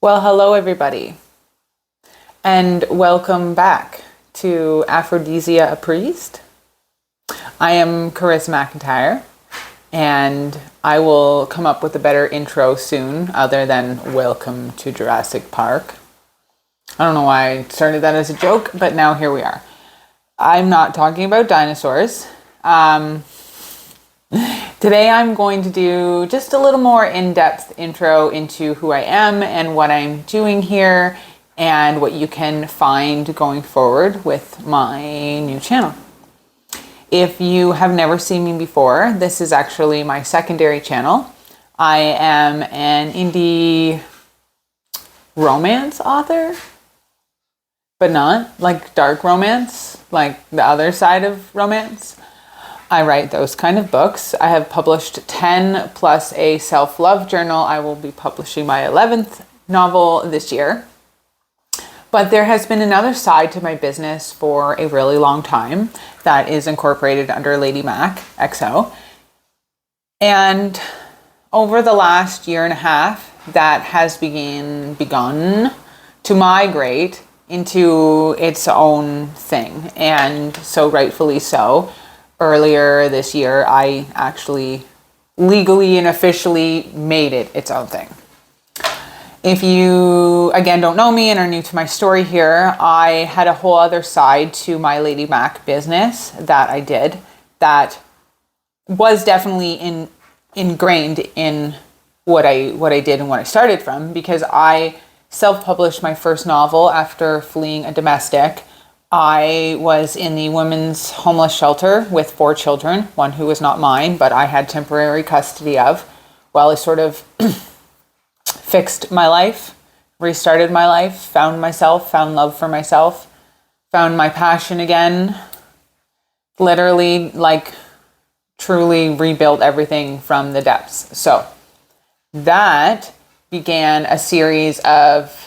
Well, hello everybody, and welcome back to Aphrodisia a Priest. I am Carissa McIntyre, and I will come up with a better intro soon other than welcome to Jurassic Park. I don't know why I started that as a joke, but now here we are. I'm not talking about dinosaurs. Today I'm going to do just a little more in-depth intro into who I am and what I'm doing here and what you can find going forward with my new channel. If you have never seen me before, this is actually my secondary channel. I am an indie romance author, but not like dark romance, like the other side of romance. I write those kind of books. I have published 10 plus a self-love journal. I will be publishing my 11th novel this year. But there has been another side to my business for a really long time that is incorporated under Lady Mac XO. And over the last year and a half, that has begun to migrate into its own thing. And so rightfully so. Earlier this year, I actually legally and officially made it its own thing. If you, again, don't know me and are new to my story here, I had a whole other side to my Lady Mac business that I did that was definitely ingrained in what I did and what I started from, because I self-published my first novel after fleeing a domestic. I was in the women's homeless shelter with 4 children, one who was not mine, but I had temporary custody of, while I sort of fixed my life, restarted my life, found myself, found love for myself, found my passion again, literally, like, truly rebuilt everything from the depths. So that began a series of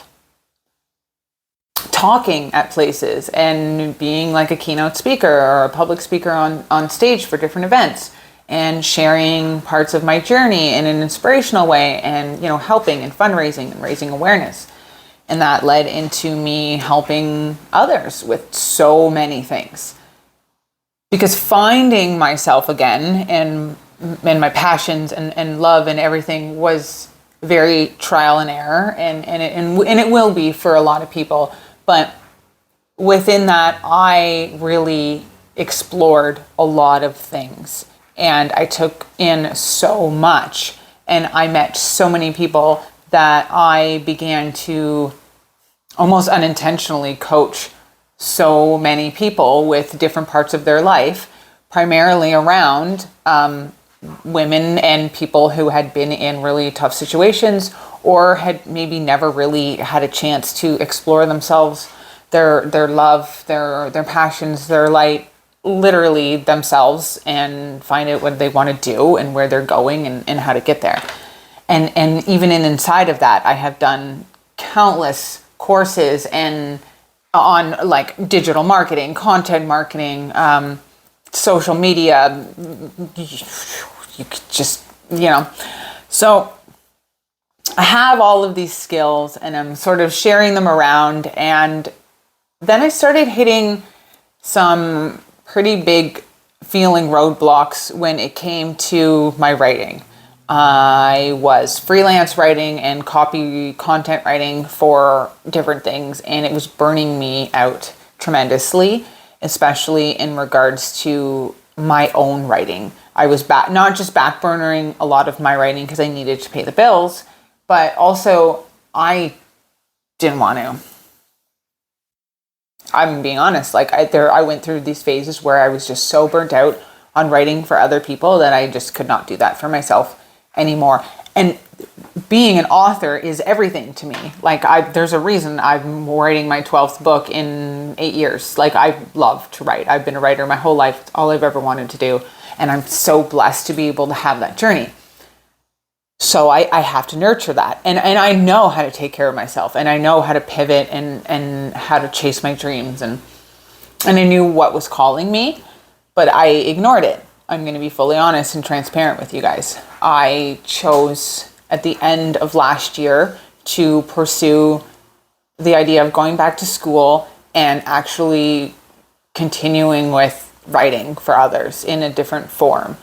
talking at places and being like a keynote speaker or a public speaker on stage for different events and sharing parts of my journey in an inspirational way and, helping and fundraising and raising awareness. And that led into me helping others with so many things. Because finding myself again and my passions and love and everything was very trial and error, and it will be for a lot of people. But within that, I really explored a lot of things, and I took in so much, and I met so many people that I began to almost unintentionally coach so many people with different parts of their life, primarily around women and people who had been in really tough situations or had maybe never really had a chance to explore themselves, their love, their passions, their light, literally themselves, and find out what they want to do and where they're going and how to get there. And even inside of that, I have done countless courses and on like digital marketing, content marketing, social media, you could just, so I have all of these skills and I'm sort of sharing them around. And then I started hitting some pretty big feeling roadblocks when it came to my writing. I was freelance writing and content writing for different things, and it was burning me out tremendously, especially in regards to my own writing. I was not just backburnering a lot of my writing because I needed to pay the bills, but also I didn't want to. I'm being honest. Like I went through these phases where I was just so burnt out on writing for other people that I just could not do that for myself anymore. And being an author is everything to me. Like there's a reason I'm writing my 12th book in 8 years. Like I love to write. I've been a writer my whole life. It's all I've ever wanted to do. And I'm so blessed to be able to have that journey. So I have to nurture that. And I know how to take care of myself, and I know how to pivot and how to chase my dreams. And I knew what was calling me, but I ignored it. I'm going to be fully honest and transparent with you guys. I chose at the end of last year to pursue the idea of going back to school and actually continuing with writing for others in a different form.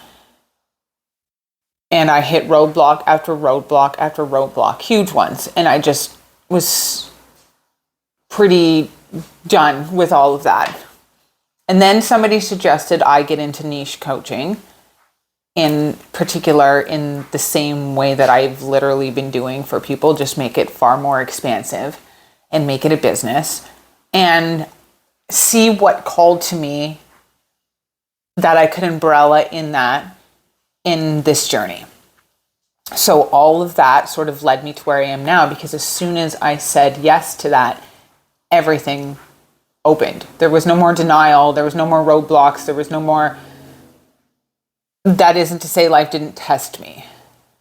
And I hit roadblock after roadblock after roadblock, huge ones. And I just was pretty done with all of that. And then somebody suggested I get into niche coaching, in particular in the same way that I've literally been doing for people, just make it far more expansive and make it a business, and see what called to me that I could umbrella in that in this journey. So all of that sort of led me to where I am now, because as soon as I said yes to that, everything opened. There was no more denial. There was no more roadblocks. There was no more... That isn't to say life didn't test me.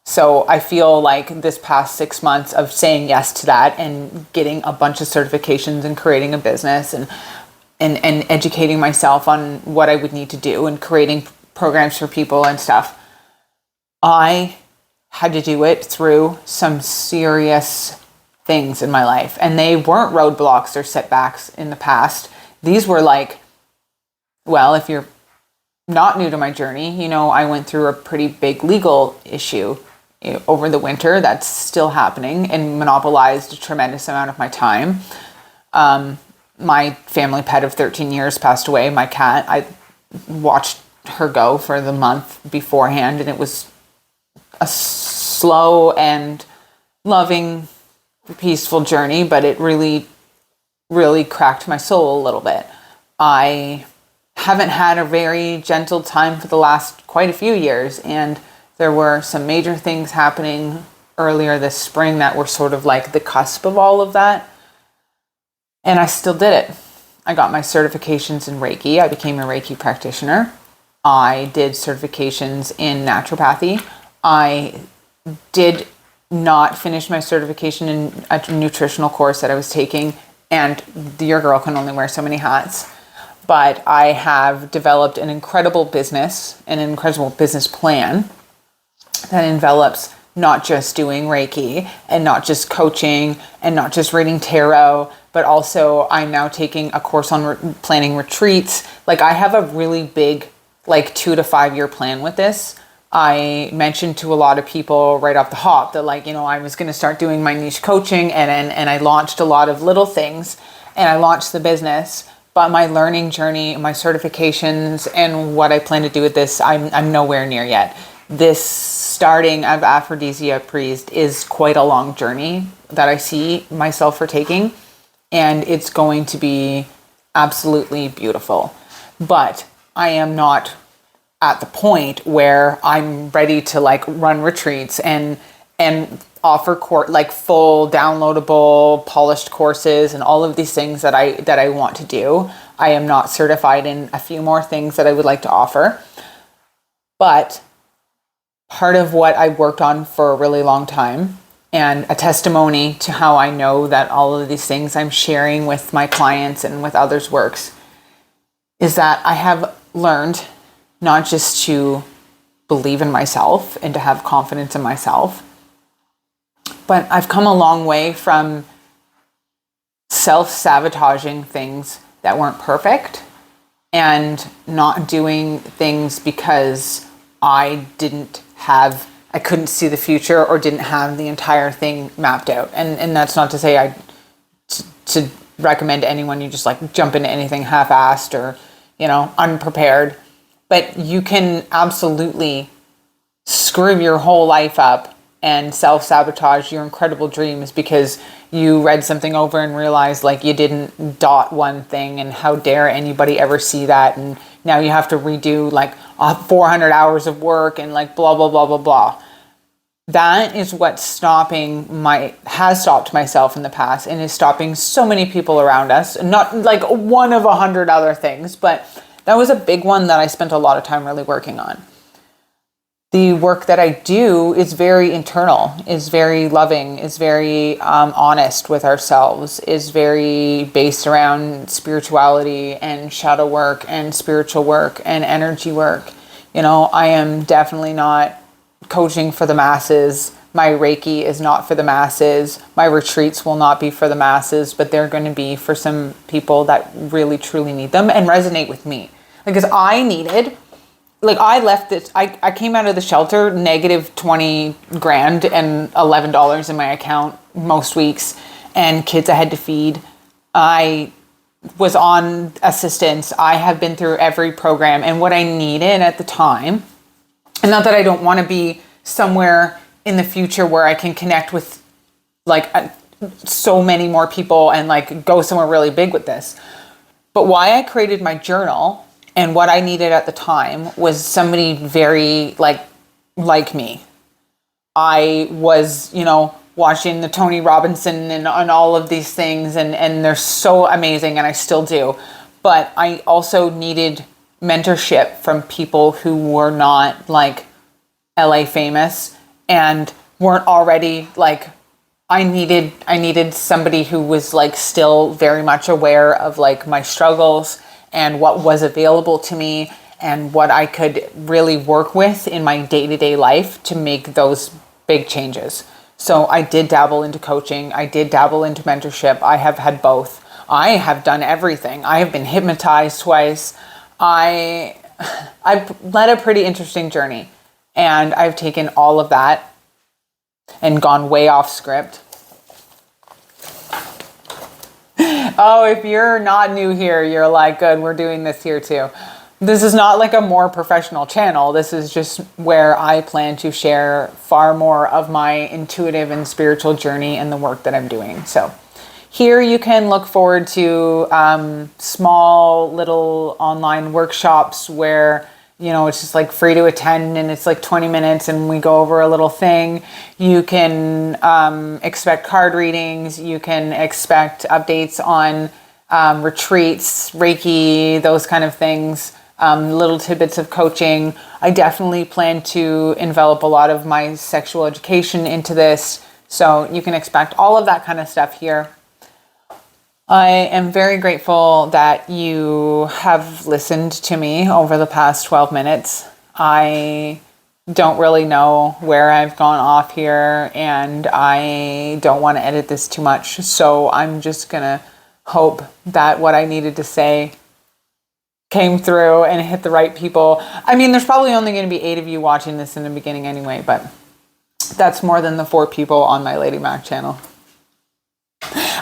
So I feel like this past 6 months of saying yes to that and getting a bunch of certifications and creating a business and educating myself on what I would need to do and creating programs for people and stuff, I had to do it through some serious things in my life. And they weren't roadblocks or setbacks in the past. These were like, well, if you're not new to my journey, I went through a pretty big legal issue over the winter that's still happening and monopolized a tremendous amount of my time. My family pet of 13 years passed away. My cat, I watched her go for the month beforehand, and it was a slow and loving, peaceful journey, but it really, really cracked my soul a little bit. I haven't had a very gentle time for the last quite a few years, and there were some major things happening earlier this spring that were sort of like the cusp of all of that. And I still did it. I got my certifications in Reiki. I became a Reiki practitioner. I did certifications in naturopathy. I did not finish my certification in a nutritional course that I was taking, and your girl can only wear so many hats. But I have developed an incredible business, an incredible business plan that envelops not just doing Reiki and not just coaching and not just reading tarot, but also I'm now taking a course on planning retreats. Like, I have a really big, 2 to 5 year plan with this. I mentioned to a lot of people right off the hop that I was going to start doing my niche coaching, and I launched a lot of little things, and I launched the business. But my learning journey, my certifications, and what I plan to do with this, I'm nowhere near yet. This starting of Aphrodisia Priest is quite a long journey that I see myself for taking, and it's going to be absolutely beautiful. But I am not at the point where I'm ready to run retreats and offer full downloadable polished courses and all of these things that I want to do. I am not certified in a few more things that I would like to offer. But part of what I worked on for a really long time, and a testimony to how I know that all of these things I'm sharing with my clients and with others works, is that I have learned not just to believe in myself and to have confidence in myself, but I've come a long way from self-sabotaging things that weren't perfect and not doing things because I couldn't see the future or didn't have the entire thing mapped out. And that's not to say to recommend to anyone you just jump into anything half-assed or, unprepared. But you can absolutely screw your whole life up and self-sabotage your incredible dreams because you read something over and realized you didn't dot one thing, and how dare anybody ever see that, and now you have to redo 400 hours of work and blah, blah, blah, blah, blah. That is what has stopped myself in the past and is stopping so many people around us. Not one of 100 other things, but that was a big one that I spent a lot of time really working on. The work that I do is very internal, is very loving, is very honest with ourselves, is very based around spirituality and shadow work and spiritual work and energy work. I am definitely not coaching for the masses. my Reiki is not for the masses. My retreats will not be for the masses, but they're going to be for some people that really truly need them and resonate with me. Because I needed, like, I left this, I came out of the shelter negative 20 grand and $11 in my account most weeks, and kids I had to feed. I was on assistance. I have been through every program, and what I needed at the time, and not that I don't want to be somewhere in the future where I can connect with like so many more people and like go somewhere really big with this. But why I created my journal and what I needed at the time was somebody very like me. I was, watching the Tony Robinson and all of these things, and they're so amazing, and I still do. But I also needed mentorship from people who were not like LA famous and weren't already like, I needed somebody who was like still very much aware of like my struggles and what was available to me and what I could really work with in my day-to-day life to make those big changes. So I did dabble into coaching. I did dabble into mentorship. I have had both. I have done everything. I have been hypnotized twice. I've led a pretty interesting journey, and I've taken all of that and gone way off script. Oh, if you're not new here, you're like, good, we're doing this here too. This is not like a more professional channel. This is just where I plan to share far more of my intuitive and spiritual journey and the work that I'm doing. So here you can look forward to small little online workshops where, it's just like free to attend, and it's like 20 minutes and we go over a little thing. You can expect card readings. You can expect updates on retreats, Reiki, those kind of things, little tidbits of coaching. I definitely plan to envelop a lot of my sexual education into this. So you can expect all of that kind of stuff here. I am very grateful that you have listened to me over the past 12 minutes. I don't really know where I've gone off here, and I don't want to edit this too much. So I'm just going to hope that what I needed to say came through and hit the right people. I mean, there's probably only going to be 8 of you watching this in the beginning anyway, but that's more than the 4 people on my Lady Mac channel.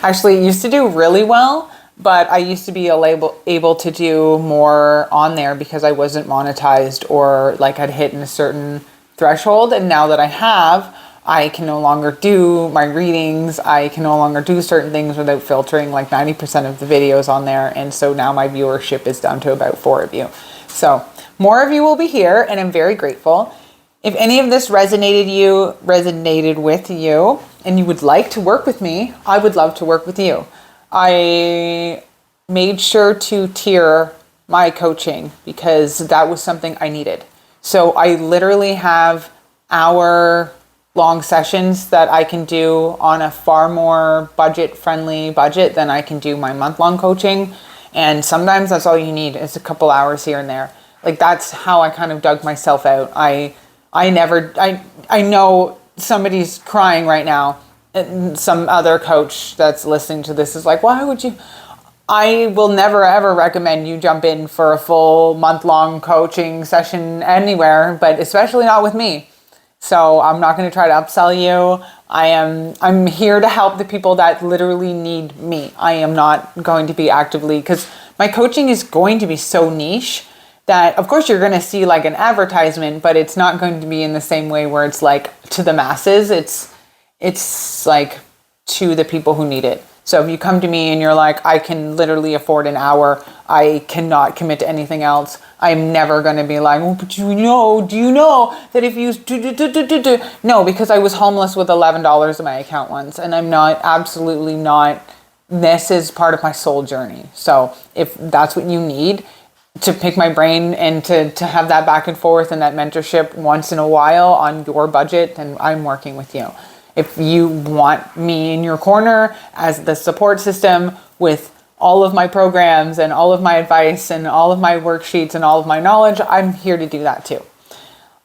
Actually, it used to do really well, but I used to be able to do more on there because I wasn't monetized or like I'd hit a certain threshold. And now that I have, I can no longer do my readings. I can no longer do certain things without filtering like 90% of the videos on there. And so now my viewership is down to about 4 of you. So more of you will be here, and I'm very grateful. If any of this resonated with you and you would like to work with me, I would love to work with you. I made sure to tier my coaching because that was something I needed. So I literally have hour-long sessions that I can do on a far more budget-friendly budget than I can do my month-long coaching. And sometimes that's all you need is a couple hours here and there. Like, that's how I kind of dug myself out. I know somebody's crying right now, and some other coach that's listening to this is like, why would you? I will never ever recommend you jump in for a full month-long coaching session anywhere, but especially not with me. So I'm not going to try to upsell you. I'm here to help the people that literally need me. I am not going to be actively, because my coaching is going to be so niche that of course you're going to see like an advertisement, but it's not going to be in the same way where it's like to the masses. It's like to the people who need it. So if you come to me and you're like, I can literally afford an hour, I cannot commit to anything else, I'm never going to be like, oh, but do you know that if you do. No, because I was homeless with $11 in my account once, and I'm absolutely not, this is part of my soul journey. So if that's what you need, to pick my brain and to have that back and forth and that mentorship once in a while on your budget, then I'm working with you. If you want me in your corner as the support system with all of my programs and all of my advice and all of my worksheets and all of my knowledge, I'm here to do that too.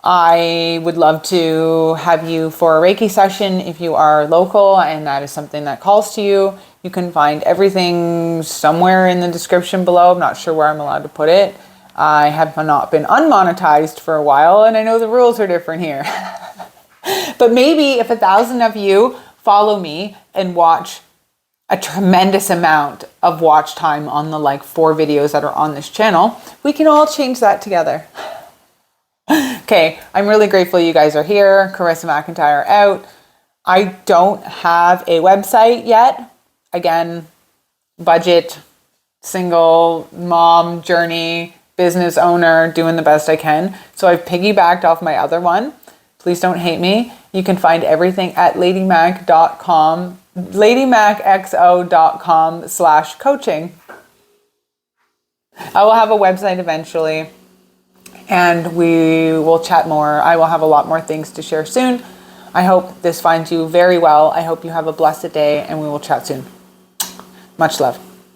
I would love to have you for a Reiki session if you are local and that is something that calls to you. You can find everything somewhere in the description below. I'm not sure where I'm allowed to put it. I have not been unmonetized for a while, and I know the rules are different here. But maybe if 1,000 of you follow me and watch a tremendous amount of watch time on the 4 videos that are on this channel, we can all change that together. Okay, I'm really grateful you guys are here. Carissa McIntyre out. I don't have a website yet. Again, budget, single mom journey, business owner, doing the best I can. So I've piggybacked off my other one. Please don't hate me. You can find everything at ladymac.com, ladymacxo.com/coaching. I will have a website eventually, and we will chat more. I will have a lot more things to share soon. I hope this finds you very well. I hope you have a blessed day, and we will chat soon. Much love.